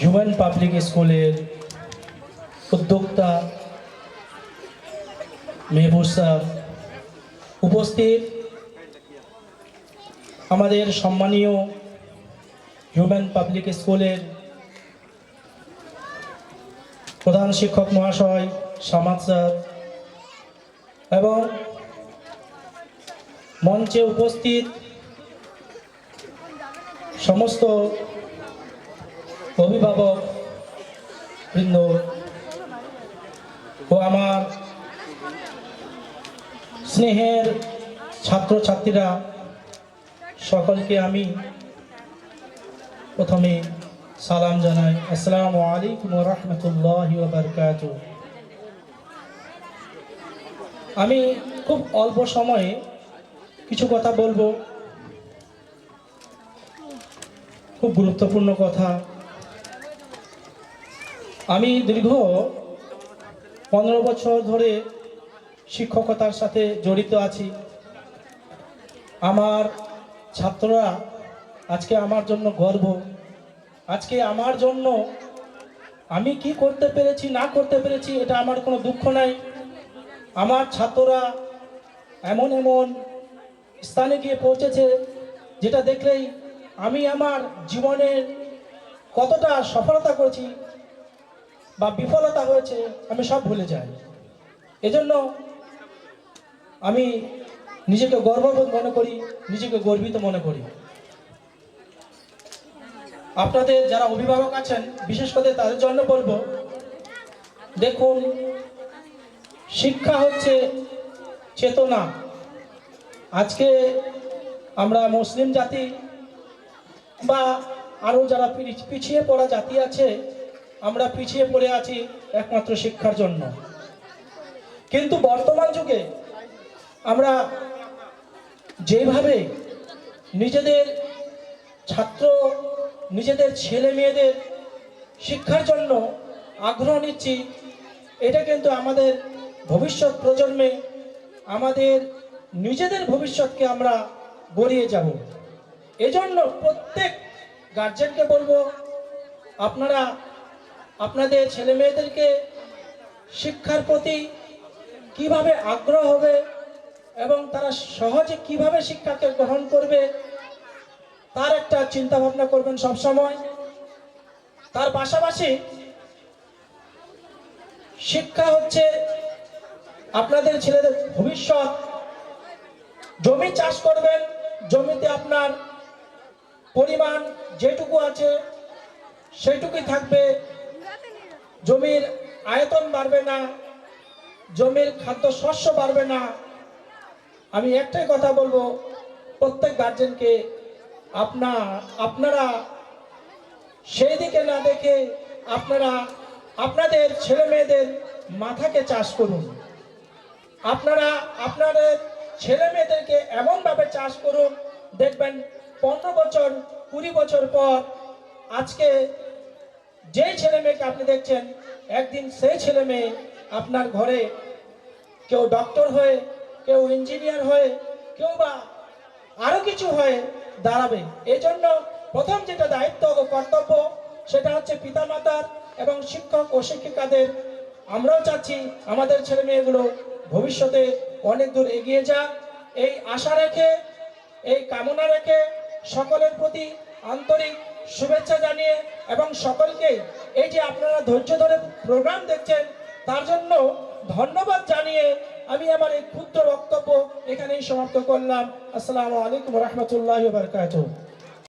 Human public স্কুলের উদ্যোক্তা Mehboob sir উপস্থিত, আমাদের সম্মানীয় হিউম্যান পাবলিক স্কুলের প্রধান শিক্ষক মহাশয় সামাদ স্যার এবং মঞ্চে উপস্থিত সমস্ত অভিভাবক বৃন্দ ও আমার স্নেহের ছাত্রছাত্রীরা, সকলকে আমি প্রথমে সালাম জানাই। আসসালামু আলাইকুম ওয়া রাহমাতুল্লাহি ওয়া বারাকাতুহু। আমি খুব অল্প সময়ে কিছু কথা বলবো, খুব গুরুত্বপূর্ণ কথা। আমি দীর্ঘ 15 বছর ধরে শিক্ষকতার সাথে জড়িত আছি। আমার ছাত্ররা আজকে আমার জন্য গর্ব। আজকে আমার জন্য আমি কি করতে পেরেছি না করতে পেরেছি এটা আমার কোনো দুঃখ নাই। আমার ছাত্ররা এমন এমন স্থানে গিয়ে পৌঁছেছে যেটা দেখলেই আমি আমার জীবনের কতটা সফলতা করেছি বা বিফলতা হয়েছে আমি সব ভুলে যাই। এজন্য আমি নিজেকে গর্ববোধ মনে করি, নিজেকে গর্বিত মনে করি। আপনাদের যারা অভিভাবক আছেন, বিশেষ করে তাদের জন্য বলবো, দেখুন, শিক্ষা হচ্ছে চেতনা। আজকে আমরা মুসলিম জাতি বা আরও যারা পিছিয়ে পড়া জাতি আছে, আমরা পিছিয়ে পড়ে আছি একমাত্র শিক্ষার জন্য। কিন্তু বর্তমান যুগে আমরা যেভাবে নিজেদের ছাত্র, নিজেদের ছেলে মেয়েদের শিক্ষার জন্য আগ্রহ নিচ্ছি, এটা কিন্তু আমাদের ভবিষ্যৎ প্রজন্মে আমাদের নিজেদের ভবিষ্যৎকে আমরা গড়িয়ে যাব। এজন্য প্রত্যেক গার্জেনকে বলবো, আপনারা আপনাদের ছেলে মেয়েদেরকে শিক্ষার প্রতি কিভাবে আগ্রহ হবে এবং তারা সহজে কিভাবে শিক্ষাকে গ্রহণ করবে তার একটা চিন্তা ভাবনা করবেন সব সময়। তার পাশাপাশি শিক্ষা হচ্ছে আপনাদের ছেলেদের ভবিষ্যৎ। জমি চাষ করবেন, জমিতে আপনার পরিমাণ যেটুকু আছে সেইটুকুই থাকবে, জমির আয়তন বাড়বে না, জমির খাদ্যশস্য বাড়বে না। আমি একটাই কথা বলবো, প্রত্যেক গার্জেনকে, আপনারা সেই দিকে না দেখে আপনারা আপনাদের ছেলে মেয়েদের মাথাকে চাষ করুন। আপনারা আপনাদের ছেলে মেয়েদেরকে এমনভাবে চাষ করুন, দেখবেন 15 বছর 20 বছর পর আজকে যেই ছেলে মেয়েকে আপনি দেখছেন, একদিন সেই ছেলে মেয়ে আপনার ঘরে কেউ ডক্টর হয়ে, কেউ ইঞ্জিনিয়ার হয়ে, কেউ বা আরো কিছু হয়ে দাঁড়াবে। এই জন্য প্রথম যেটা দায়িত্ব ও কর্তব্য, সেটা হচ্ছে পিতামাতার এবং শিক্ষক ও শিক্ষিকাদের। আমরাও চাচ্ছি আমাদের ছেলে মেয়েগুলো ভবিষ্যতে অনেক দূর এগিয়ে যাক। এই আশা রেখে, এই কামনা রেখে সকলের প্রতি আন্তরিক শুভেচ্ছা জানিয়ে এবং সকলকে এই যে আপনারা ধৈর্য ধরে প্রোগ্রাম দেখছেন তার জন্য ধন্যবাদ জানিয়ে আমি আমার এই ক্ষুদ্র বক্তব্য এখানেই সমাপ্ত করলাম। আসসালামু আলাইকুম ওয়া রাহমাতুল্লাহি ওয়া বারাকাতুহু।